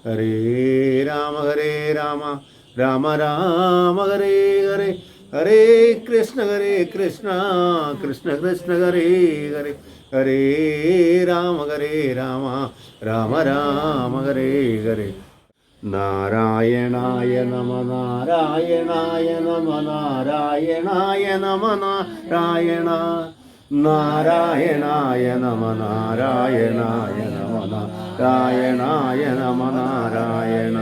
ഹരേ രാമ രാമ രാമ ഹരേ ഹരേ, ഹരേ കൃഷ്ണ കൃഷ്ണ കൃഷ്ണ ഹരേ ഹരേ, ഹരേ രാമ രാമ രാമ ഹരേ ഹരേ. നാരായണായ നമ നാരായണായ നമ നാരായണായ നമ നാരായണ, നാരായണായ നമ നാരായണായ നമ നാരായണായ നമ നാരായണ.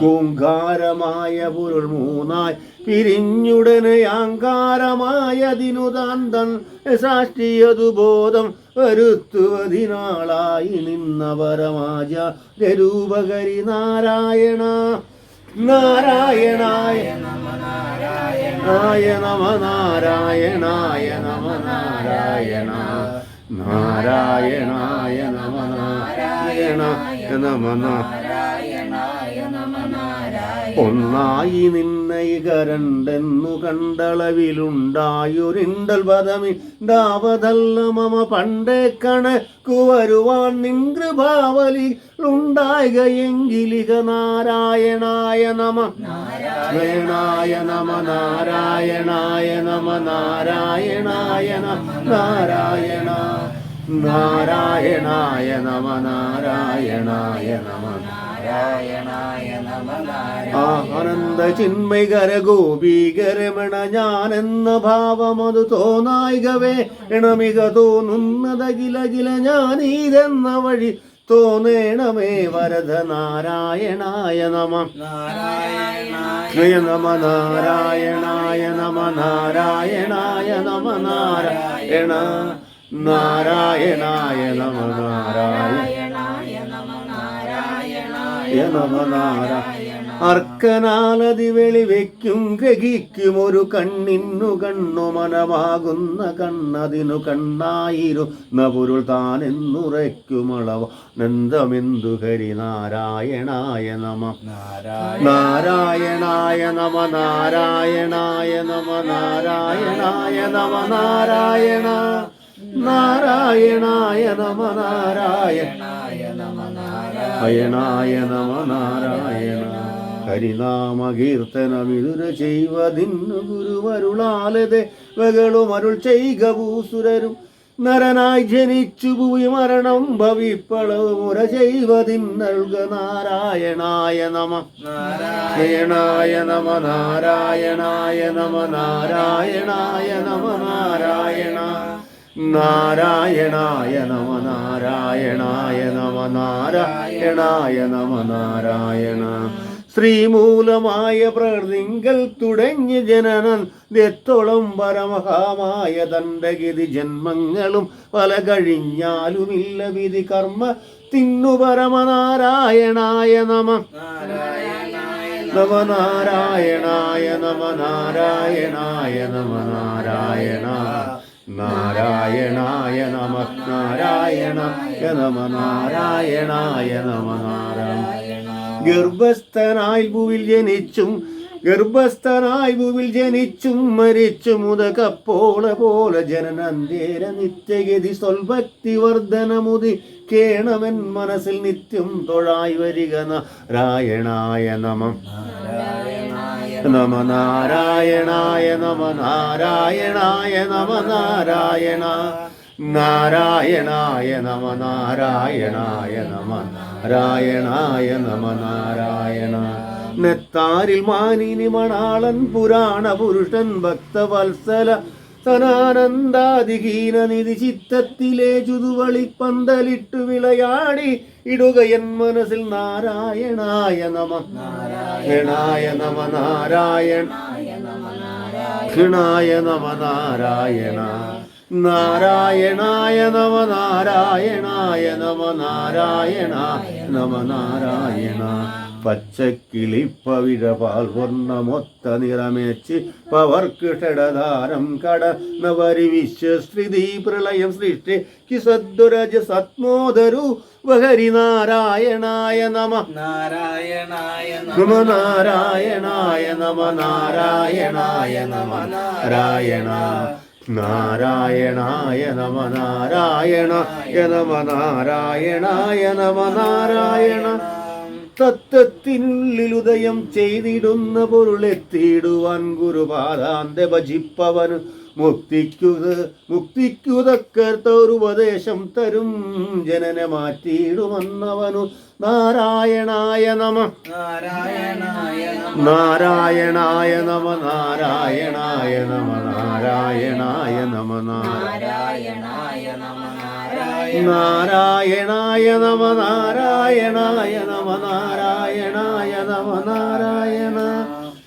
ഓങ്കാരമായ പൊരുൾ മൂന്നായി പിരിഞ്ഞുടനെ അങ്കാരമായതിനു താന്തൻ സാക്ഷിയതു ബോധം വരുത്തുവതിനാളായി നിന്ന പരമാജ രൂപകരി നാരായണ, നാരായണായ നമ നാരായണായ നമ നാരായണായ നമ നാരായണ, നാരായണായ നമ നാരായണായ നമ നാരായണായ നമ നാരായണ. ഒന്നായി നിന്നയികരണ്ടെന്നു കണ്ടളവിലുണ്ടായൊരിണ്ടൽ പദമിണ്ടാവതല്ല മമ പണ്ടേ കണക്കു വരുവാൻ നിൻ കൃപാവലിയുണ്ടായകയെങ്കിലിക നാരായണായ നമ നാരായണായ നമ നാരായണായ നമ നാരായണായ നമ നാരായണ, നാരായണായ നമ നാരായണായ നമ നാരായണായ നമ നാരായണ. ആനന്ദ ചിന്മൈകര ഗോപീകരമണ ഞാനെന്ന ഭാവമതു തോന്നായികവേ എണമിക തോന്നുന്നതകിലകില ഞാനീതെന്ന വഴി തോന്നേണമേ വരദ നാരായണായ നമ നാരായണായ നമ നാരായണായ നമ നാരായണായ നമ നാരായണ, നാരായണായ നമ നാരായണായ നമ നാരായണായ നമ നാരായണ. അർക്കനാലതി വെളിവെക്കും ഗ്രഹിക്കും ഒരു കണ്ണിന്നു കണ്ണു മനമാകുന്ന കണ്ണതിനു കണ്ണായിരുന്ന പൊരുൾ താനെന്നുറയ്ക്കുമളവ നന്ദമെന്തു ഹരി നാരായണായ നമ നാരായണായ നമ നാരായണായ നമ നാരായണായ നമ നാരായണ, നാരായണായ നമ നാരായണായ നമ നാരായണായ നമ നാരായണ. ഹരിനാമ കീർത്തനമിതുര ചെയ്വതിന്നു ഗുരുവരുളാലതെ വകളും അരുൾ ചെയ്ക ഭൂസുരരും നരനായി ജനിച്ചു ഭൂമി മരണം ഭവിപ്പളവ് മുര ചെയ്വതിന്നൽക നാരായണായ നമ നാരായണായ നമ നാരായണായ നമ നാരായണായ നമ നാരായണ, നാരായണായ നമ നാരായണായ നമ നാരായണായ നമ നാരായണ. ശ്രീമൂലമായ പ്രകൃതിങ്കൽ തുടങ്ങി ജനനൻ ദത്തോളം പരമഹാമായ തൻ്റെ ഗതി ജന്മങ്ങളും പല കഴിഞ്ഞാലുമില്ല വിധി കർമ്മ തിന്നു പരമനാരായണായ നമ നമ നാരായണായ നമ നാരായണായ നമ നാരായണ, നാരായണായ നമ നാരായണായ നമ നാരായണായ നമ നാരായണ. ഗർഭസ്ഥനായി ഭൂവിൽ ജനിച്ചും മരിച്ചു മുതകപ്പോളെ ജനനന്തേര നിത്യഗതി സ്വൽഭക്തി വർദ്ധനമുതി കേണവൻ മനസ്സിൽ നിത്യം തൊഴായി വരിക നാരായണായ നമ നമ നാരായണായ നമ നാരായണായ നമ നാരായണ, നാരായണായ നമ നാരായണായ നമ നാരായണായ നമ നാരായണ. നെത്താരിൽ മാനിനി മണാളൻ പുരാണ പുരുഷൻ ഭക്തവത്സല സനാനന്ദാദിഹീന നിധി ചിത്തത്തിലെ ചുതുവളി പന്തലിട്ടു വിളയാടി ഇടുകയൻ മനസ്സിൽ നാരായണായ നമ നാരായണായ നമ നാരായണായ നമ നാരായണ, നാരായണായ നമ നാരായണായ നമ നാരായണായ നമ നാരായണ. പച്ചക്കിളിപ്പവിഴപാൽ വർണ്ണമൊത്ത നിറമേച്ച് പവർക്കിഷടധാരം കടന്നവരി വിശ്വസ്ത്രീ പ്രളയം സൃഷ്ടി കിസദ്ദുരജ സത്മോദരു വഹരി നാരായണായ നമ നാരായണായ നമ നാരായണായ നമ നാരായണായ നമ നാരായണ, നാരായണായ നമ നാരായണായ നമ നാരായണായ നമ നാരായണ. തത്വത്തിനുള്ളിലുദയം ചെയ്തിടുന്ന പൊരുളെത്തിയിടുവാൻ ഗുരുപാദാന്തെ ഭജിപ്പവന് മുക്തിക്കുതക്കർത്തോരുപദേശം തരും ജനനെ മാറ്റിയിടുമെന്നവനു നാരായണായ നമ നാരായണായ നമ നാരായണായ നമ നാരായണായ നമ നാരായണായ നമ നാരായണായ നമ നാരായണായ നമ നാരായണായ നമ നാരായണ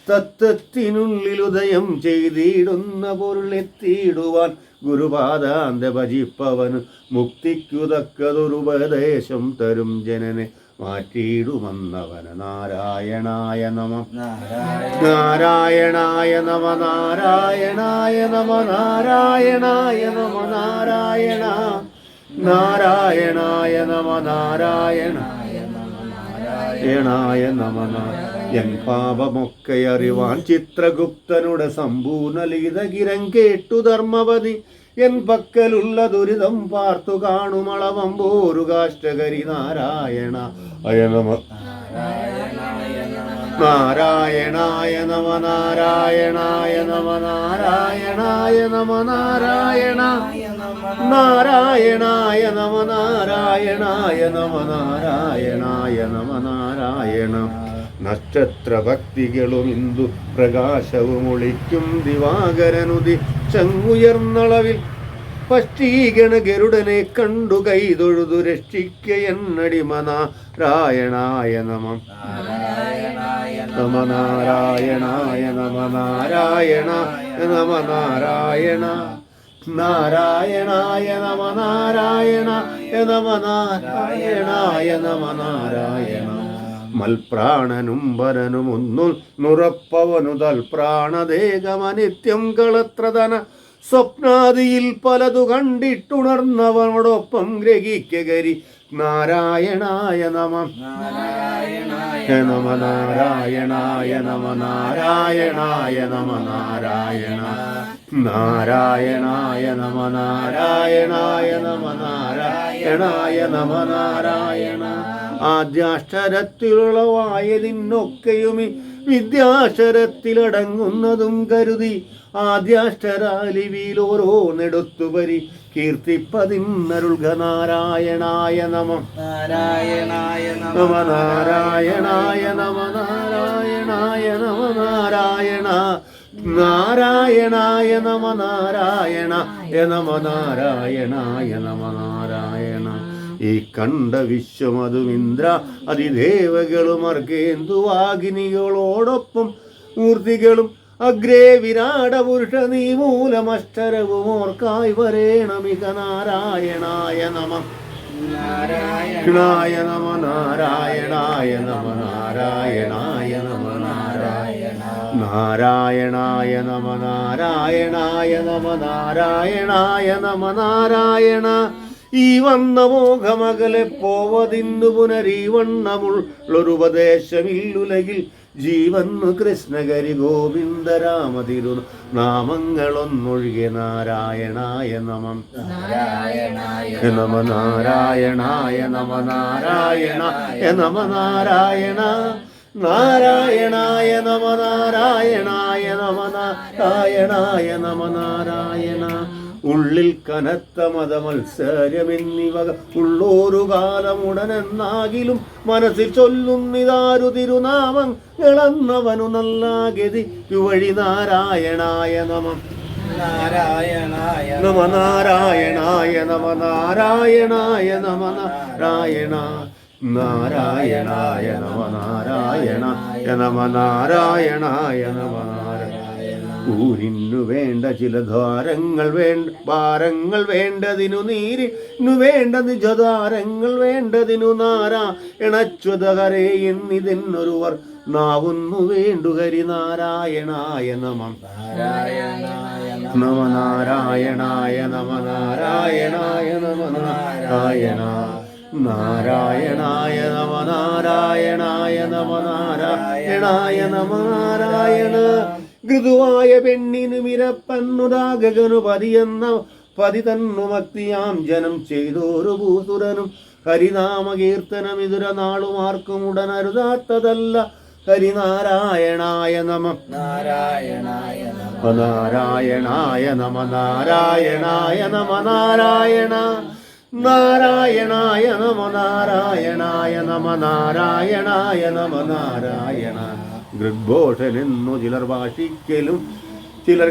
തത്വത്തിനുള്ളിലുദയം ചെയ്തിടുന്ന പൊരുളെത്തിയിടുവാൻ ഗുരുപാദാന്തെ ഭജിപ്പവന് മുക്തിക്കുതക്കതൊരുപദേശം തരും ജനനെ മാറ്റിയിടുമെന്നവന് നാരായണായ നമ നാരായണായ നമ നാരായണായ നമ നാരായണായ നമ നാരായണ നാരായണായ നമ നാരായണായ നമ എൻ പാപമൊക്കെ അറിവാൻ ചിത്രഗുപ്തനുടെ സമ്പൂർണ്ണ ലീതകിരം കേട്ടു ധർമ്മപതി എൻ പക്കലുള്ള ദുരിതം പാർത്തു കാണുമളവമ്പോരു കാഷ്ടകരി നാരായണ അയ നമ നാരായണായ നമ നാരായണായ നമ നാരായണായ നമ നാരായണ നാരായണായ നമ നാരായണായ നമ നാരായണായ നമ നാരായണ നക്ഷത്രഭക്തികളും ഇന്ദു പ്രകാശവും ഒളിക്കും ദിവാകരനുതി ചങ്ങുയർന്നളവിൽ പഷ്ടീഗണ ഗരുഡനെ കണ്ടു കൈതൊഴുതു രക്ഷിക്ക എന്നടിമ നാരായണായ നമ നമ നാരായണായ നമ നാരായണ നമ നാരായണ നാരായണായ നമ നാരായണ നമ നാരായണായ നമ നാരായണ മൽപ്രാണനും വരനും ഒന്നു നുറപ്പവനു തൽപ്രാണദേഹമനിത്യം കളത്രധന സ്വപ്നാദിയിൽ പലതു കണ്ടിട്ടുണർന്നവനോടൊപ്പം ഗ്രഹിക്കരി നാരായണായ നമ നമ നാരായണായ നമ നാരായണായ നമ നാരായണ നാരായണായ നമ നാരായണായ നമ നാരായണായ നമ നാരായണ ആദ്യാക്ഷരത്തിലുളവായതിനൊക്കെയുമി വിദ്യാക്ഷരത്തിലടങ്ങുന്നതും കരുതി ആദ്യാക്ഷരാലിവിയിൽ ഓരോന്നെടുത്തുപരി കീർത്തിപ്പതിന്നരുൾക നാരായണായ നമ നാരായണായ നമ നാരായണായ നമ നാരായണായ നമ നാരായണ നാരായണായ നമ നാരായണ നമ നാരായണായ നമ നാരായണ ഈ കണ്ട വിശ്വമതും ഇന്ദ്ര അതിദേവകളും അർക്കേന്ദുവാഗിനികളോടൊപ്പം മൂർത്തികളും അഗ്രേ വിരാട പുരുഷ നീ മൂലമഷ്ടരവും ഓർക്കായി വരേണമിക നാരായണായ നമ നാരായണായ നമ നാരായണായ നമ നാരായണായ നമ നാരായണ നാരായണായ നമ നാരായണായ നമ നാരായണായ നമ നാരായണ ഈ വന്ന മോഹമകലെ പോവതിന്നു പുനരീവണ്ണമുള്ളൊരുപദേശമില്ലുലകിൽ ജീവന്നു കൃഷ്ണകരി ഗോവിന്ദരാമതിരു നാമങ്ങളൊന്നൊഴികെ നാരായണായ നമ നമ നാരായണായ നമ നാരായണായ നമ നാരായണ നാരായണായ നമ നാരായണായ നമ നാരായണായ നമ നാരായണ ഉള്ളിൽ കനത്ത മതമത്സരമെന്നിവ ഉള്ളോരു കാലമുടനെന്നാകിലും മനസ്സിൽ ചൊല്ലുന്നിതാരു തിരുനാമങ്ങളെന്നവനു നല്ല ഗതി വഴി നാരായണായ നമ നാരായണായ നമ നാരായണായ നമ നാരായണായ നമ നാരായണ നാരായണായ നമ നാരായണായ നമ നാരായണായ നമ നാരായണ ഊരിന്നു വേണ്ട ചില ദ്വാരങ്ങൾ ഭാരങ്ങൾ വേണ്ടതിനു നീരിനു വേണ്ട നിജദ്വാരങ്ങൾ വേണ്ടതിനു നാരായണച്യുതകരേ എന്നിതെന്നൊരുവർ നാവുന്നു വേണ്ടുകരി നാരായണായ നമ നമ നാരായണായ നമ നാരായണായ നമ നാരായണ നാരായണായ നമ നാരായണായ നമ നാരായണായ നമ നാരായണ ഋതുവായ പെണ്ണിനു മിരപ്പന്നുരാഗകനു പതിയെന്ന പതി തന്നു ഭക്തിയാം ജനം ചെയ്തോരു ഭൂസുരനും ഹരിനാമ കീർത്തനം ഇതുര നാളും ആർക്കും ഉടനരുതാത്തതല്ല. ഹരിനാരായണായ നമ. നാരായണായ നമ. നാരായണായ നമ. നാരായണായ നമ. നാരായണ നാരായണായ നമ. നാരായണായ നമ. നാരായണായ നമ. നാരായണ. ഗൃഗ്ഘോഷനെന്നു ചിലർ ഭാഷിക്കലും ചിലർ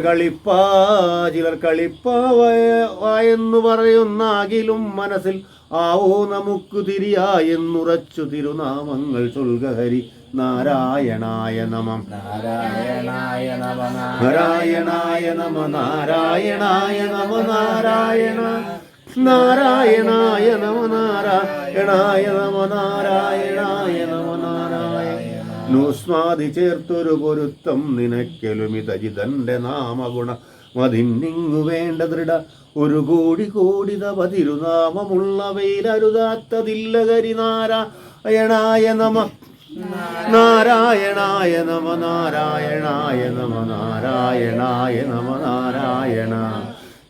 കളിപ്പാവെന്നു പറയുന്നാകിലും മനസ്സിൽ ആവോ നമുക്ക് തിരിയായെന്നുറച്ചു തിരുനാമങ്ങൾ ചൊൽക. ഹരി നാരായണായ നമ. നാരായണായ നമ. നാരായണായ നമ. നാരായണായ നമ. നാരായണ നാരായണായ നമ. നാരായണായ നമ. നാരായണായ നമ. നാരായണ. നുസ്മാതി ചേർത്തൊരു പൊരുത്തം നിനക്കെലുമിതജിതന്റെ നാമഗുണ മതിന്നിങ്ങു വേണ്ട ദൃഢ ഒരു കോടി തവ തിരുനാമമുള്ളവയിലരുതാത്തതില്ല. ഹരി നാരായണായ നമ. നാരായണായ നമ. നാരായണായ നമ. നാരായണായ നമ. നാരായണ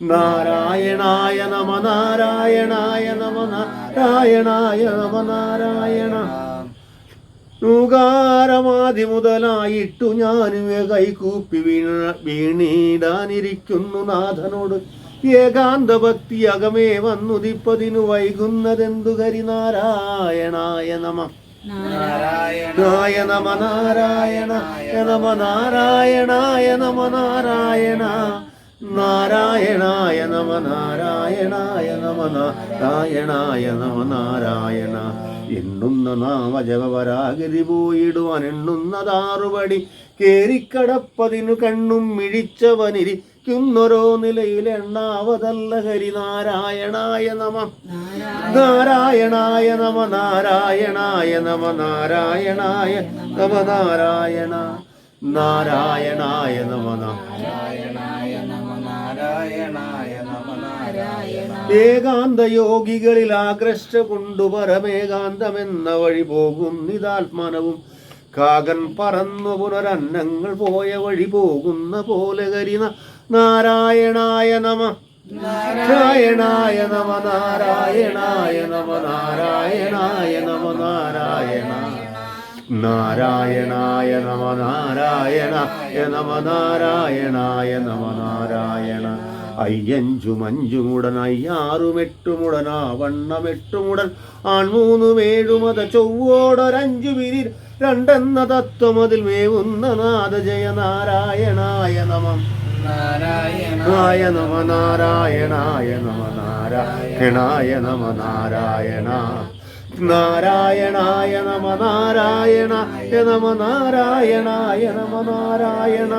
നാരായണായ നമ. നാരായണായ നമ. നാരായണായ നമ. നാരായണ. ൂകാരമാതി മുതലായിട്ടു ഞാനും കൈകൂപ്പി വീണിടാനിരിക്കുന്നു നാഥനോട്. ഏകാന്ത ഭക്തി അകമേ വന്നുദിപ്പതിനു വൈകുന്നതെന്തു. ഹരി നാരായണായ നമ. നാരായണായ നമ. നാരായണായ നമ. നാരായണായ നമ. നാരായണ നാരായണായ നമ. നാരായണായ നമ. നാരായണായ നമ. നാരായണ. എണ്ണുന്ന നാമജപരാഗതി പോയിടുവാൻ എണ്ണുന്നതാറുപടി കേറിക്കടപ്പതിനു കണ്ണും മിഴിച്ചവനിരിക്കുന്നൊരോ നിലയിൽ എണ്ണാവതല്ല. ഹരി നാരായണായ നമ. നാരായണായ നമ. നാരായണായ നമ. നാരായണായ നമ. നാരായണ നാരായണായ നമ. ഏകാന്ത യോഗികളിൽ ആകർഷ കൊണ്ടു പരമേകാന്തമെന്ന വഴി പോകുന്നിതാത്മനവും കാകൻ പറന്നു പുനരന്നങ്ങൾ പോയ വഴി പോകുന്ന പോലെ. ഹരി നാരായണായ നമ. നാരായണായ നമ. നാരായണായ നമ. നാരായണായ നമ. നാരായണ നാരായണായ നമ. നാരായണായ നമ. നാരായണായ നമ. നാരായണ. അയ്യഞ്ചുമഞ്ചുമുടൻ അയ്യാറുമെട്ടുമുടനാ വണ്ണമെട്ടുമുടൻ ആൺമൂന്നുമേഴുമത ചൊവ്വോടൊരഞ്ചു വിരി രണ്ടെന്ന തത്വമതിൽ മേവുന്ന നാഥ. ജയ നാരായണായ നമ. നാരായണായ നമ. നാരായണായ നമ. നാരായണായ നമ. നാരായണ നാരായണായ നമ. നാരായണായ നമ. നാരായണായ നമ. നാരായണ.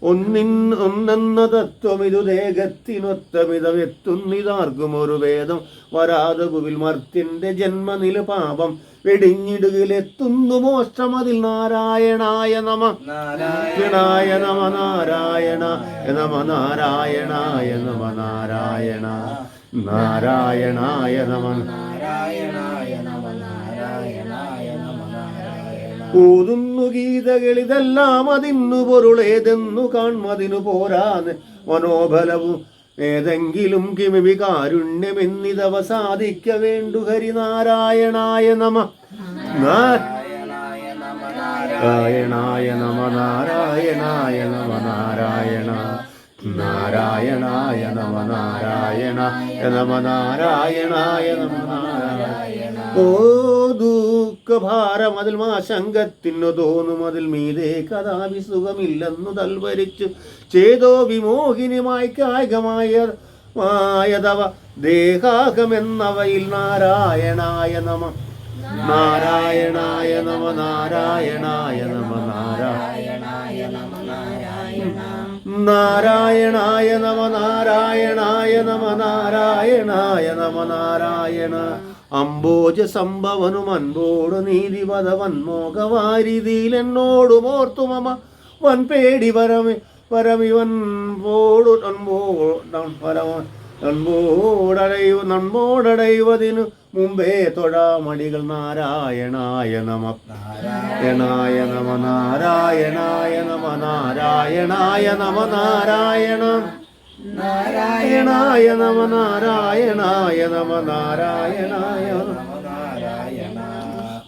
ഒന്നെന്ന തത്വമിതു ദേഹത്തിനൊത്തമിതമെത്തുന്നിതാർക്കും ഒരു ഭേദം വരാതെ ഭുവിൽ മർത്യന്റെ ജന്മനില പാപം വെടിഞ്ഞിടുകിലെത്തുന്നു മോക്ഷമതിൽ. നാരായണായ നമ. നാരായണായ നമ. നാരായണായ നമ. നാരായണായ നമ. നാരായണ നാരായണായ നമ. ഊതുന്നു ഗീതകളിതെല്ലാം അതിന്നു പൊരുളേതെന്നു കാൺമതിനു പോരാന്ന് മനോബലവും ഏതെങ്കിലും കിമിവി കാരുണ്യമെന്നിതവ സാധിക്ക വേണ്ടു. ഹരി നാരായണായ നമ. നാരായണായ നമ. നാരായണായ നമ. നാരായണായ നമ. നാരായണ നാരായണായ നമ. നാരായണായ നമ. നാരായണായ നമ. നാരായണ. ഓ ദുഃഖഭാരം അതിൽ മാശങ്കത്തിനു തോന്നും അതിൽ മീതേ കഥാവി സുഖമില്ലെന്നു തൽവരിച്ചു ചേതോ വിമോഹിനിമായി കായികമായതവ ദേഹാകമെന്നവയിൽ. നാരായണായ നമ. നാരായണായ നമ. നാരായണായ നമ. നാരായണായ നമ. നാരായണായ നമ. നാരായണായ നമ. നാരായണായ നമ. നാരായണ. അംബോജ സംഭവനും അൻപോട് നീതിപദ വന്മോകവാരിതിയിലെന്നോടു മോർത്തു മമ വൻ പേടി പരമിവൻ പോടു നൻപോടടയുവതിനു മുമ്പേ തൊഴാമടികൾ. നാരായണായ നമ. നാരായണായ നമ. നാരായണായ നമ. നാരായണായ നമ. നാരായണ നാരായണായ നമ നാരായണായ നമ നാരായണായ നാരായണ.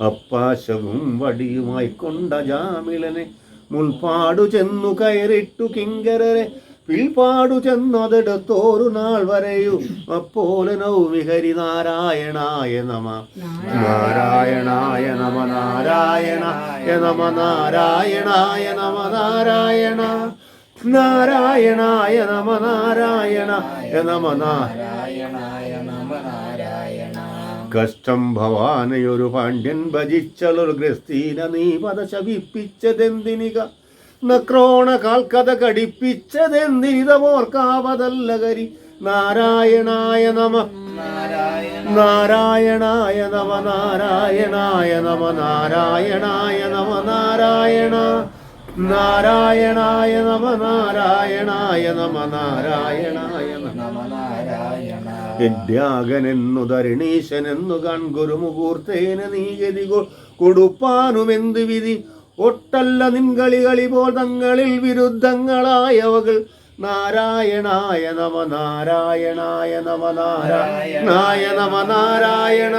അപ്പാശവും വടിയുമായി കൊണ്ട ജാമിളനെ മുൾപാടു ചെന്നു കയറിട്ടു കിങ്കരരെ പിൽപാടു ചെന്നതെടുത്തോരു നാൾ വരെയു അപ്പോലെ നൗമിഹരി നാരായണായ നമ നാരായണായ നമ നാരായണായ നമ നാരായണായ നമ നാരായണ നാരായണായ നമ നാരായണായ നമ നാരായണായ നമ നാരായണ. കഷ്ടം ഭവാനയൊരു പാണ്ഡ്യൻ ഭജിച്ചലൊരു ഗ്രസ്തീന നീ പദ ശപിപ്പിച്ചതെന്തിനിക നക്രോണ കാൽക്കഥ കടിപ്പിച്ചതെന്തിനിതമോർക്കാവതല്ലകരി നാരായണായ നമ നാരായണായ നമ നാരായണായ നമ നാരായണായ നമ നാരായണ നാരായണായ നമ നാരായണായ നമ നാരായണായ നമ നാരായണ. യജ്ഞാകനെന്നു ധരണീശനെന്നു കൺകുരുമുഹൂർത്തേന നീ ഗതി കൊടുപ്പാനുമെന്ത് വിധി ഒട്ടല്ല നിൻകളികളി പോൽ തങ്ങളിൽ വിരുദ്ധങ്ങളായവകൾ നാരായണായ നമ നാരായണായ നമ നാരായണായ നമ നാരായണ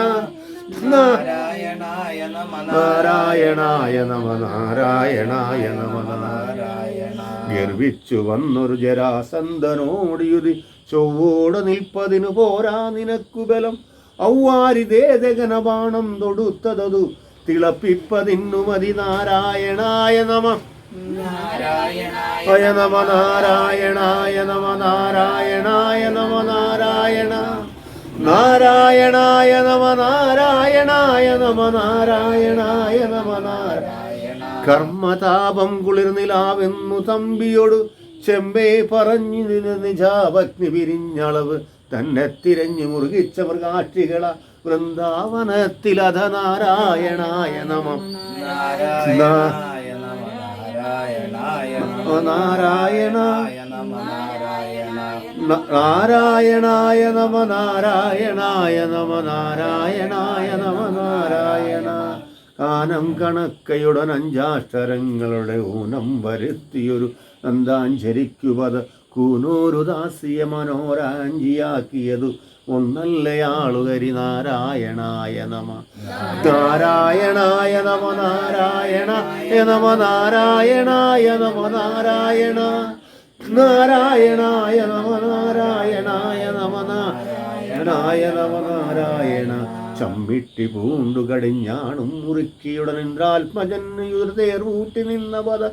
നാരായണായ നമ നാരായണായ നമ നാരായണായ നമ നാരായണ. ഗർവിച്ചു വന്നൊരു ജരാസന്ധനോടിയുതി ചൊവ്വോടെ നിൽപ്പതിനു പോരാ നിനക്കു ബലം ഔവാരിദേദഗന ബാണം തൊടുത്തതു തിളപ്പിപ്പതിന്നു മതി നാരായണായ നമ നാരായണായ നമ നാരായണായ നമ നാരായണായ നമ നാരായണ നാരായണായ നമ നാരായണായ നമ നാരായണായ നമ നാരായണ. കർമ്മതാപം കുളിർനിലാവെന്നു തമ്പിയോട് ചെമ്പേ പറഞ്ഞു നിജാഭഗ്നി പിരിഞ്ഞളവ് തന്നെ തിരഞ്ഞു മുറുകിച്ച മൃഗാക്ഷികള വൃന്ദാവനത്തിലധ നാരായണായ നമ നാരായണായ നമ നാരായണായ നാരായണ നമ നാരായണ. നാരായണായ നമ നാരായണായ നമ നാരായണായ നമ നാരായണ. കാനം കണക്കയുടൻ അഞ്ചാക്ഷരങ്ങളുടെ ഊനം വരുത്തിയൊരു നന്ദാഞ്ചരിക്കുവത് കൂനൂരു ദാസിയ മനോരാഞ്ചിയാക്കിയതു ഒന്നല്ലയാളുകരി നാരായണായ നമ നാരായണായ നമ നാരായണായ നമ നാരായണായ നമ നാരായണ നാരായണായ നമ നാരായണായ നമ നാരായണായ നമ നാരായണ. ചമ്മിട്ടി പൂണ്ടു കടിഞ്ഞാണും മുറുക്കിയുടനിന്ദ്രാത്മജന്യൂർത്തേർവൂട്ടി നിന്ന പദ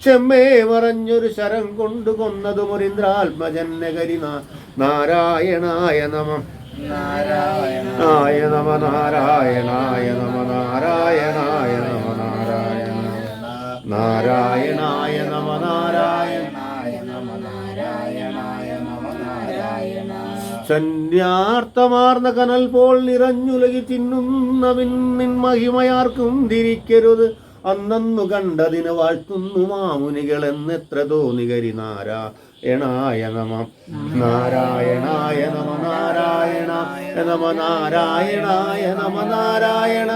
ചെമ്മേ മറഞ്ഞൊരു ശരം കൊണ്ടു കൊന്നതു മുരീന്ദ്രാത്മജന്നകരി നാരായണായ നമ നാരായണായ നമ നാരായണായ നമ നാരായണായ നമ നാരായണ നാരായണായ നമ നാരായണായ നമ നാരായണായ നമ നാരായണ. സന്യാർത്ഥമാർന്ന കനൽ പോൽ നിറഞ്ഞുലകി തിന്നുന്ന നിൻ മഹിമയാർക്കും തിരിക്കരുത് അന്നു കണ്ടതിന് വാഴ്ത്തുന്നു മാമുനികൾ എന്നെത്ര തോന്നികരി നാരായണായ നമ നാരായണായ നമ നാരായണായ നമ നാരായണായ നമ നാരായണ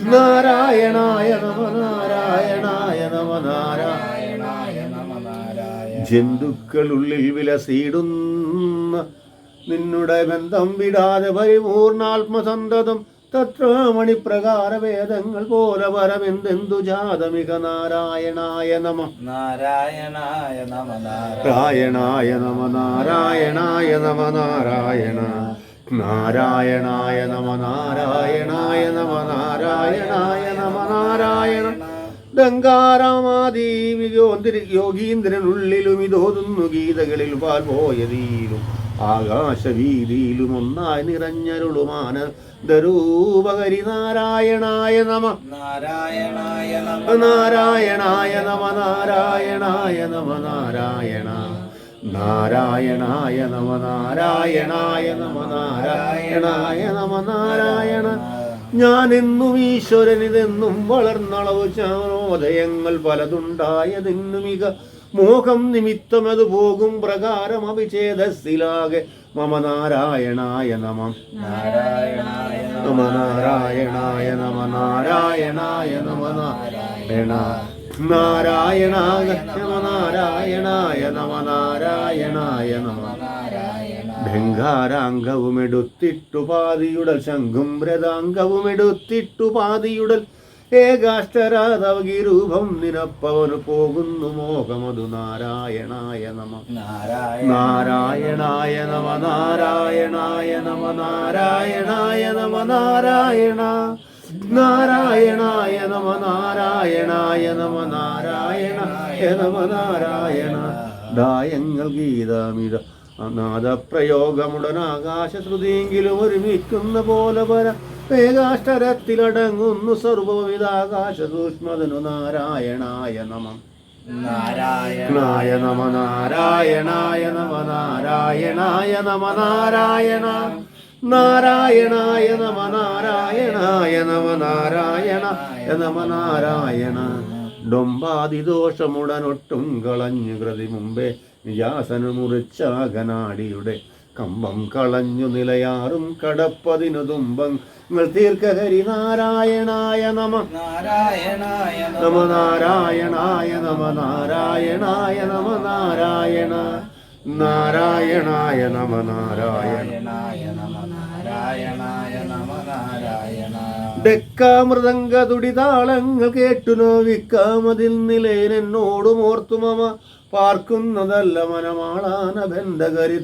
നാരായണായ നമ നാരായണായ നമ നാരായണായ നമ നാരായണ. ജന്തുക്കളുള്ളിൽ വിലസിടുന്ന നിന്നുടെ ബന്ധം വിടാതെ പരിപൂർണാത്മസന്തതം തത്വമണിപ്രകാര വേദങ്ങൾ പോലെ വരമെന്തെന്തു ജാതമിക നാരായണായ നമ നാരായണായ നമ നാരായണായ നമ നാരായണായ നമ നാരായണ നാരായണായ നമ നാരായണായ നമ നാരായണായ നമ നാരായണ. ഗംഗാരാമാദീവി യോഗീന്ദ്രനുള്ളിലും ഇതോതുന്നു ഗീതകളിൽ പാൽ പോയതീലും ആകാശവീതിയിലും ഒന്നായി നിറഞ്ഞരുളുമാന ദരൂപകരി നാരായണായ നമ നാരായണായ നമ നാരായണായ നമ നാരായണായ നമ നാരായണ നാരായണായ നമ നാരായണായ നമ നാരായണായ നമ നാരായണ. ഞാനെന്നും ഈശ്വരനിതെന്നും വളർന്നളവ് ജ്ഞാനോദയങ്ങൾ പലതുണ്ടായതെന്നു മിക മോഹം നിമിത്തമത് പോകും പ്രകാരം അവിഛേദസ്സിലാകെ മമ നാരായണായ നമ നാരായണായ നമ നാരായണായ നമ നാരായണായ നമ നാരായണ നാരായണായ നമ നാരായണായ നമ നാരായണായ നമ ഭംഗാരാംഗവുമെടുത്തിട്ടു പാതിയുടൽ ശംഖും വ്രതാംഗവുമെടുത്തിട്ടു പാതിയുടൽ ഏകാഷ്ടരാതവകിരൂപം നിരപ്പവന് പോകുന്നു മോഹമതു നാരായണായ നമ നാരായണായ നമ നാരായണായ നമ നാരായണായ നമ നാരായണ നാരായണായ നമ നാരായണായ നമ നാരായണായ നമ നാരായണ ദായങ്ങൾ ഗീതാമിത നാദപ്രയോഗമുടനാകാശശ്രുതിയെങ്കിലും ഒരുമിക്കുന്ന പോലെ പര ഏകാഷ്ടരത്തിലടങ്ങുന്നു സർവവിധാകാശ സൂക്ഷ്മതനു നാരായണായ നമ നാരായണായ നമ നാരായണായ നമ നാരായണായ നമ നാരായണ നാരായണായ നമ നാരായണായ നമ നാരായണായ നമ നാരായണ ഡൊമ്പാതിദോഷമുടനൊട്ടും കളഞ്ഞു കൃതി മുമ്പേ നിജാസനു മുറിച്ചാകനാടിയുടെ കമ്പം കളഞ്ഞു നിലയാറും കടപ്പതിനു തുമ്പങ്ങൾ തീർക്ക ഹരി നാരായണായ നമ നാരായണായ നമ നാരായണായ നമ നാരായണായ നമ നാരായണ നാരായണായ നമ നാരായണ നാരായണായ നമ നാരായണ ഡെക്കാമൃദംഗ തുടിതാളങ്ങൾ കേട്ടു നോവിക്കാമതിൽ നിലയനോടും ഓർത്തുമമ പാർക്കുന്നതല്ല മനമാളാന ബന്ധകരി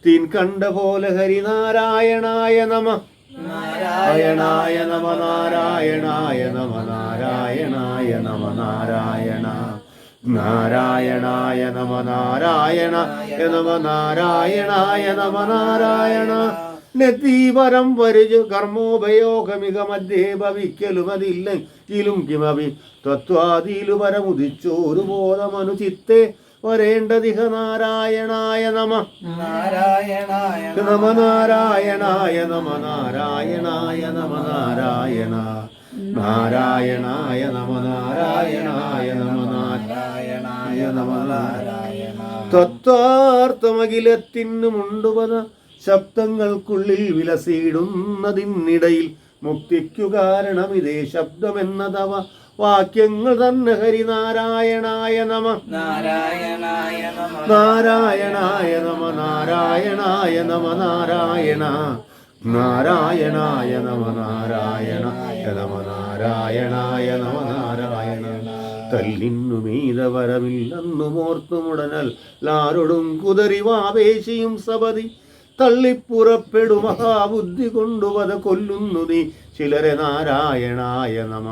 തീൻ കണ്ട പോലെ ഹരിനാരായണായ നമ നാരായണായ നമ നാരായണായ നമ നാരായണായ നമ നാരായണ നാരായണായ നമ നാരായണായ നമ നാരായണായ നമ നാരായണ നെത്തീപരം വരിജു കർമ്മോപയോഗമിക മധ്യേ ഭവിക്കലുമതില്ലെങ്കിലും കിമപി തത്വാദിയിലു പരമുദിച്ചോരു ബോധമനുചിത്തെ വരേണ്ടതിഹ നാരായണായ നമ നാരായണായ നമ നാരായണായ നമ നാരായണായ നമ നാരായണ നാരായണായ നമ നാരായണായ നമ നാരായണായ നമ നാരായണ തത്വാർത്ഥമഖിലത്തിനു മുണ്ടുപത ശബ്ദങ്ങൾക്കുള്ളിൽ വിലസിയിടുന്നതിനിടയിൽ മുക്തിക്കു കാരണം ഇതേ ശബ്ദമെന്നതവ വാക്യങ്ങൾ തന്നെ ഹരിനാരായണായ നമ നാരായണായ നമ നാരായണായ നമ നാരായണായ നമ നാരായണ നാരായണായ നമ നാരായണായ നമ നാരായണായ നമ നാരായണ തല്ലിന്നു മീതവരമില്ലെന്നു മോർത്തുമുടനൽ ലാരൊടും കുതറിവാവേശിയും സപതി തള്ളിപ്പുറപ്പെടു മഹാബുദ്ധി കൊണ്ടുവത കൊല്ലുന്നു നീ ചിലരെ നാരായണായ നമ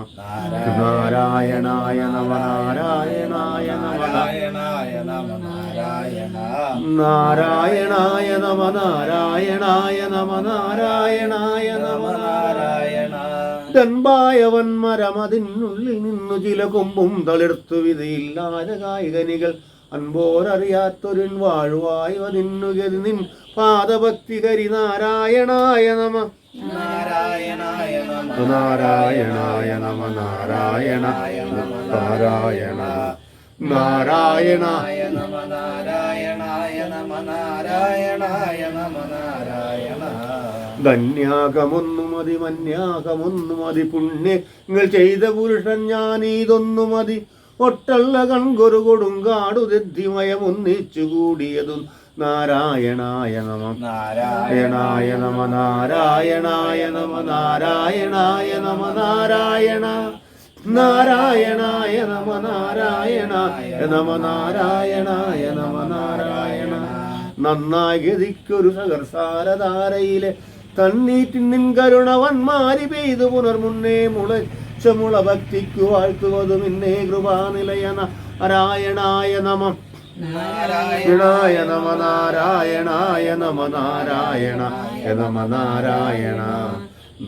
നാരായണായ നമ നാരായണായ നമ നാരായണായ നമ നാരായണ നാരായണായ നമ നാരായണായ നമ നാരായണായ നമ നാരായണ തൻപായവൻ മരമതിനുള്ളിൽ നിന്നു ചില കൊമ്പും തളിർത്തു വിധിയില്ലാതെ കായികനികൾ അൻപോരറിയാത്തൊരുൻ വാഴുവായുവതിന്നുകരി നിൻ പാദഭക്തി ഹരി നാരായണായ നമ നാരായണായ നമ നാരായണായ നമ നാരായണായ നമ നാരായണ നാരായണായ നമ നാരായണായ നമ നാരായണായ നമ നാരായണ ധന്യാകമൊന്നു മതി മന്യാകമൊന്നു മതി പുണ്യങ്ങൾ ചെയ്ത പുരുഷൻ ഞാനീതൊന്നു മതി ഒട്ടല്ല കൺകൊരു കൊടുങ്കാടു ദദ്ധിമയമൊന്നിച്ചു കൂടിയതു നാരായണായ നമ നാരായണായ നമ നാരായണായ നമ നാരായണായ നമ നാരായണ നാരായണായ നമ നാരായണായ നമ നാരായണായ നമ നാരായണ നന്നായി ഗതിക്കൊരു സകർസാരധാരയിലെ തന്നീറ്റിൻ നിൻ കരുണവന്മാരി പെയ്തു പുനർമുന്നേ മുള ഭക്തിക്കു വാഴ്ത്തുവതു നിന്നെ കൃപാനിലയ നാരായണായ നമ നാരായണായ നമ നാരായണായ നമ നാരായണായ നമ നാരായണ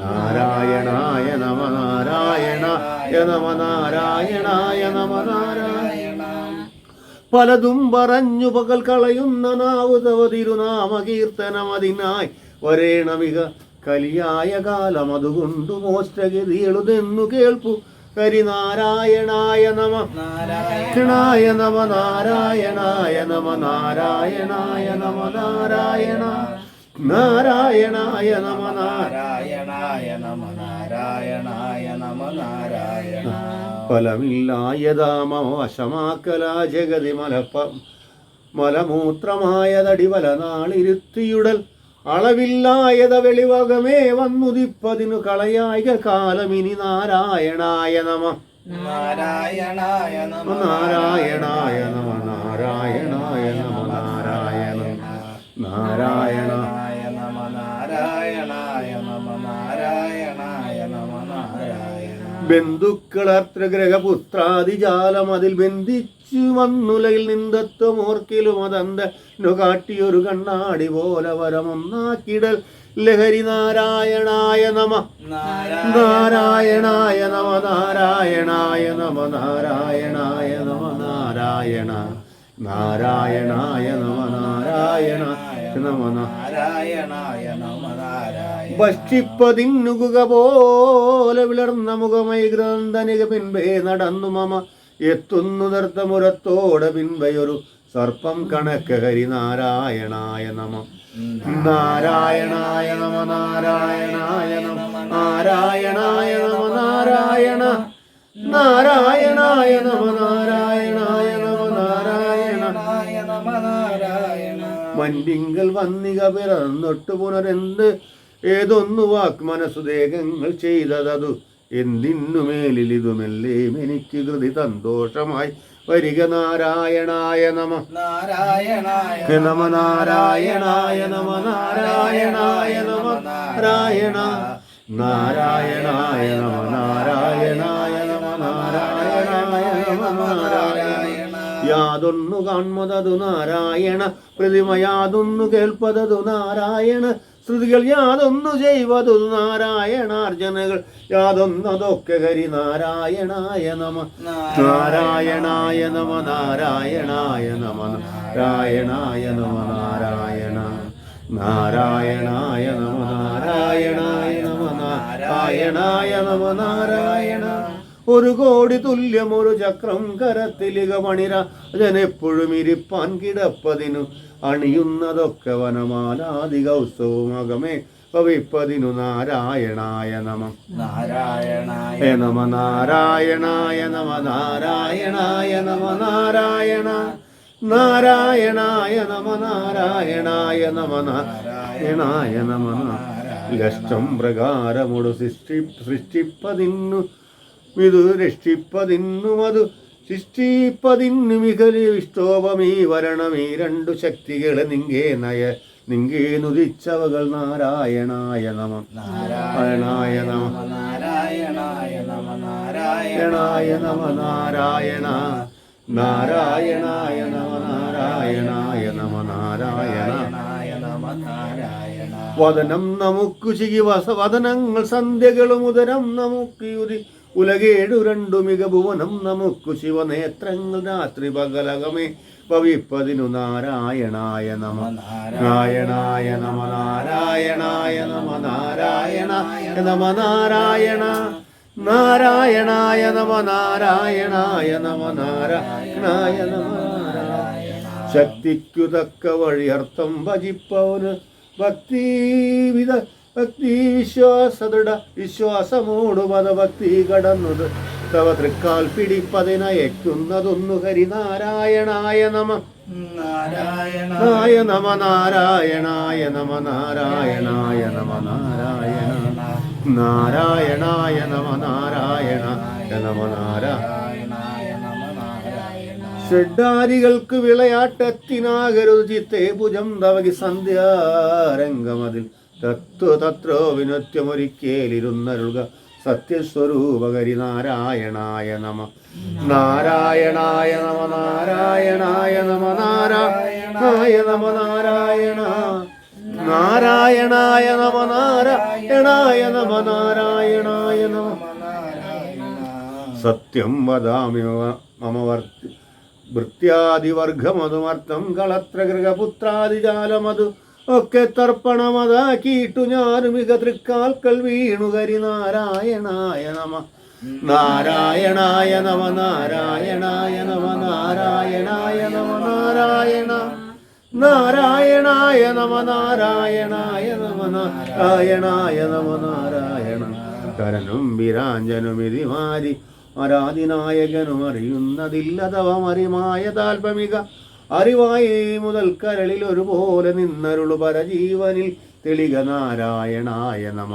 നാരായണായ നമ നാരായണായ നമ നാരായണായ നമ നാരായണ പലതും പറഞ്ഞു പകൽ കളയുന്ന നാവു തവ തിരുനാമകീർത്തനമതിനായി വരേണമിക കലിയായ കാലം അതുകൊണ്ടു മോഷ്ടഗതി എഴുതെന്നു കേൾപ്പു ഹരിനാരായണായ നമ നാരായണായ നമ നാരായണായ നമ നാരായണായ നമ നാരായണ നാരായണായ നമ നാരായണായ നമ നാരായണായ നമ നാരായണ ഫലമില്ലായതാമ വശമാക്കലാ ജഗതി മലമൂത്രമായതടിവല നാളിരുത്തിയുടൽ അളവില്ലായത വെളിവകമേ വന്നുദിപ്പതിനു കളയായ കാലമിനി നാരായണായ നമ നാരായണായ നമ നാരായണായ നമ നാരായണായ നമ നാരായണ നാരായണായ നമ നാരായണായ നമ നാരായണായ നമ നാരായണ ബന്ധുക്കളർത്തഗ്രഹപുത്രാദിജാലം അതിൽ ബന്ധിച്ചു വന്നുലയിൽ നിന്തത്വമോർക്കിലും അതന്തനു കാട്ടിയൊരു കണ്ണാടി പോലെ വരമൊന്നാക്കിടൽ ലഹരി നാരായണായ നമ നാരായണായ നമ നാരായണായ നമ നാരായണായ നമ നാരായണ നാരായണായ നമ നാരായണായ നമ നാരായണായ നമ നാരായണ ഭക്ഷിപ്പതിന്നുക പോലെ വിളർന്ന മുഖമൈ ഗ്രന്ഥനിക പിൻപേ നടന്നു മമ എത്തുന്നു നർത്തമുരത്തോടെ പിൻപയൊരു സർപ്പം കണക്ക് ഹരിനാരായണായ നമ നാരായണായ നമ നാരായണായ നമ നാരായണായ നമ നാരായണ നാരായണായ നമ നാരായണായ നമ നാരായണ നമ നാരായണ മൻപിങ്കൽ വന്നിക പിറന്നൊട്ടു പുനരെന്ത് ഏതൊന്നു വാക്ക് മനസ്സുദേഹങ്ങൾ ചെയ്തതു എന്തിന്നുമേലിൽ ഇതുമെല്ലേം എനിക്ക് കൃതി സന്തോഷമായി വരിക നാരായണായ നമ നാരായണായ നമ നാരായണായ നമ നാരായണായ നമ നാരായണ നാരായണായ നമ നാരായണായ നമ നാരായണായ നമ നാരായണ യാതൊന്നു കാൺമതതു നാരായണ പ്രതിമ യാതൊന്നു കേൾപ്പതതു നാരായണ ശ്രുതികൾ യാതൊന്നു ചെയ്വതു നാരായണാർജനകൾ യാതൊന്നതൊക്കെ ഹരി നാരായണായ നമ നാരായണായ നമ നാരായണായ നമ നാരായണായ നമ നാരായണ നാരായണായ നമ നാരായണായ നമ നാരായണായ നമ നാരായണ ഒരു കോടി തുല്യം ഒരു ചക്രം കരത്തിലിക മണിരാജനെപ്പോഴും ഇരിപ്പാൻ കിടപ്പതിനു അണിയുന്നതൊക്കെ വനമാലാദിക ഉത്സവമകമേ ഭവിപ്പതിനു നാരായണായ നമ നാരായണായ നമ നാരായണായ നമ നാരായണായ നമ നാരായണ നാരായണായ നമ നാരായണായ നമ നാരായണായ നമ ലഷ്ടം പ്രകാരമുടു സൃഷ്ടിപ്പതിന്നു വിതു രക്ഷിപ്പതിന്നു മതു സൃഷ്ടിപ്പതിന്നു മികലി വിഷ്ടോപമീ വരണമീ രണ്ടു ശക്തികളെ നിങ്കേ നുദിച്ചവകൾ നാരായണായ നമ നാരായണായ നമ നാരായണായ നമ നാരായണായ നമ നാരായണ നാരായണായ നമ നാരായണായ നമ നാരായണ നമ നാരായണ വദനം നമുക്കു വദനങ്ങൾ സന്ധ്യകളും ഉദരം നമുക്ക് യുതി ഉലകേഴു രണ്ടു മികഭുവനം നമുക്കു ശിവനേത്രങ്ങൾ രാത്രി പകലകമേ ഭവിപ്പതിനു നാരായണായ നമ നാരായണായ നമ നാരായണായ നമ നാരായണായ നമ നാരായണ നാരായണായ നമ നാരായണായ നമ നാരായണായ നമ നാരായണ ശക്തിക്കു തക്ക വഴിയർത്ഥം ഭജിപ്പവന് ഭക്തി വിശ്വാസദൃഢ വിശ്വാസമോടു മതഭക്തി കടന്നത് തവ തൃക്കാൽ പിടിപ്പതിനയക്കുന്നതൊന്നു ഹരിനാരായണായ നമ നാരായണായ നമ നാരായണായ നമ നാരായണായ നമ നാരായണ നാരായണായ നമ നാരായണായ നമ നാരായണായ ഷഡ്ഡാരികൾക്ക് വിളയാട്ടത്തിനാകരുത് ചിത്തേ ഭുജം തവകി സന്ധ്യാരംഗമതിൽ തത്രോ വിനത്യമൊരിക്കേലിരുന്നരുക സത്യസ്വരൂപകരി നാരായണായ നമ നാരായണായ നമ നാരായണായ നമ നാരായണായ നമ നാരായണ നാരായണായ നമ നാരായണായ നമ നാരായണായ നമ സത്യം വദാമി മമ വൃത്യാദിവർഗമതുമർത്ഥം കളത്ര ഗൃഹപുത്രാദിജാലമതു ഒക്കെ തർപ്പണമതാക്കിയിട്ടു ഞാനുമിക തൃക്കാൽക്കൽ വീണു ഹരി നാരായണായ നമ നാരായണായ നമ നാരായണായ നമ നാരായണായ നമ നാരായണ നാരായണായ നമ നാരായണായ നമ നാരായണായ നമ നാരായണ കരനും വിരാഞ്ജനുമിതി മാരി ആരാധിനായകനും അറിയുന്നതില്ലതവമറിമായ താൽപമിക അറിവായി മുതൽ കരളിൽ ഒരുപോലെ നിന്നരുളു പരജീവനിൽ തെളിക നാരായണായ നമ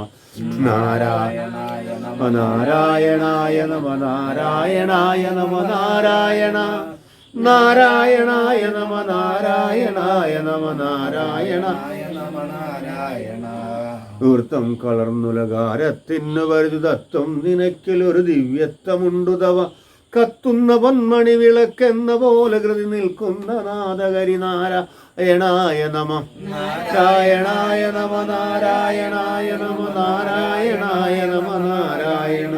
നാരായണായ നമ നാരായണായ നമ നാരായണായ നമ നാരായണ നാരായണായ നമ നാരായണായ നമ നാരായണ ഊർത്തം കളർന്നുലകാരത്തിനു വരുതു തത്വം നിനക്കിലൊരു ദിവ്യത്വമുണ്ടു തവ കത്തുന്ന പൊന്മണി വിളക്കെന്ന പോലെ കൃതി നിൽക്കുന്ന നാദകരി നാരായണായ നമ നാരായണായ നമ നാരായണായ നമ നാരായണായ നമ നാരായണ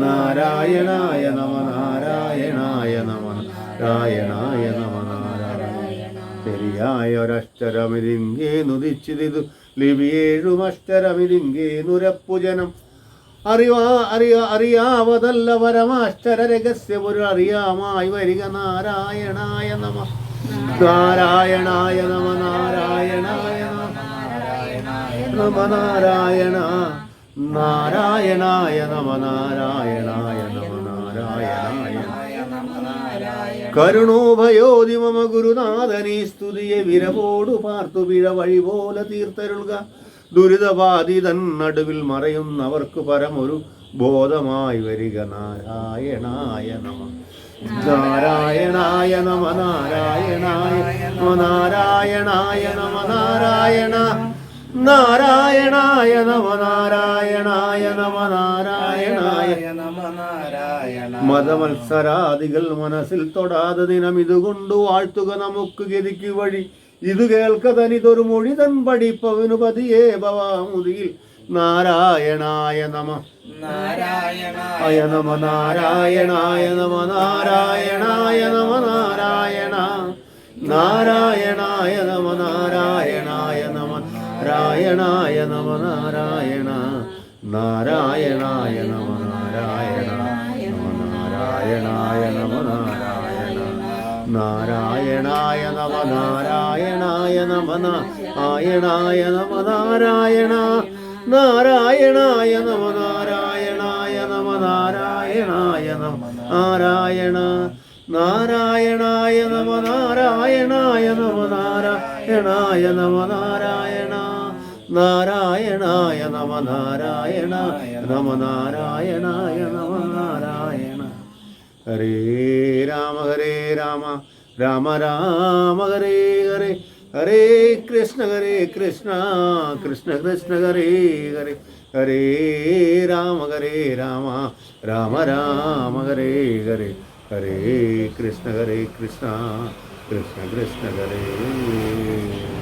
നാരായണായ നമ നാരായണായ നമ നാരായണായ നമ നാരായണ ശരിയായ ഒരക്ഷരമിതിങ്കേ നുദിച്ചിതു ലിപിയേഴുമക്ഷരമിതിങ്കേ നുരപ്പുജനം അറിയാവതല്ല പരമാഷ്ടര രഹസ്യം ഒരു അറിയാമായി വരിക നാരായണായ നമ നാരായണായ നമ നാരായണായ നമ നാരായണ നാരായണായ നമ നാരായണായ നമ നാരായണായ കരുണോഭയോധി മമ ഗുരുനാഥനീ സ്തുതിയെ വിരവോടു പാർത്തു പിഴ വഴി പോലെ തീർത്തരുൾക ദുരിതബാധിതൻ നടുവിൽ മറയുന്നവർക്ക് പരമൊരു ബോധമായി വരിക നാരായണായ നമ നാരായണായ നമ നാരായണായ നമ നാരായണായ നമ നാരായണ നാരായണായ നമ നാരായണായ നമ നാരായണായ നമ നാരായണ മതമത്സരാദികൾ മനസ്സിൽ തൊടാതെ ദിനം ഇതുകൊണ്ട് വാഴ്ത്തുക നമുക്ക് ഗതിക്ക് വഴി ഇതു കേൾക്കതനിതൊരു മൊഴിതൻ പഠിപ്പവനു പതിയേ ഭവാമുദിയിൽ നാരായണായ നമ നാരായണായ നമ നാരായണായ നമ നാരായണായ നമ നാരായണ നാരായണായ നമ നാരായണായ നമ നാരായണായ നമ നാരായണ നാരായണായ നമ നാരായണ നമ നാരായണായ നമ നാരായണ നാരായണായ നമ നാരായണായ നമ നാരായണായ നമ നാരായണ നാരായണായ നമ നാരായണായ നമ നാരായണായ നമ നാരായണ നാരായണായ നമ നാരായണായ നമ നാരായണായ നമ നാരായണ നാരായണായ നമ നാരായണായ നമ നാരായണായ നമ നാരായണ ഹരേ രാമ രാമ രാമ ഹരേ ഹരേ ഹരേ കൃഷ്ണ കൃഷ്ണ കൃഷ്ണ ഹരേ ഹരേ ഹരേ രാമ രാമ രാമ ഹരേ ഹരേ ഹരേ കൃഷ്ണ കൃഷ്ണ കൃഷ്ണ ഹരേ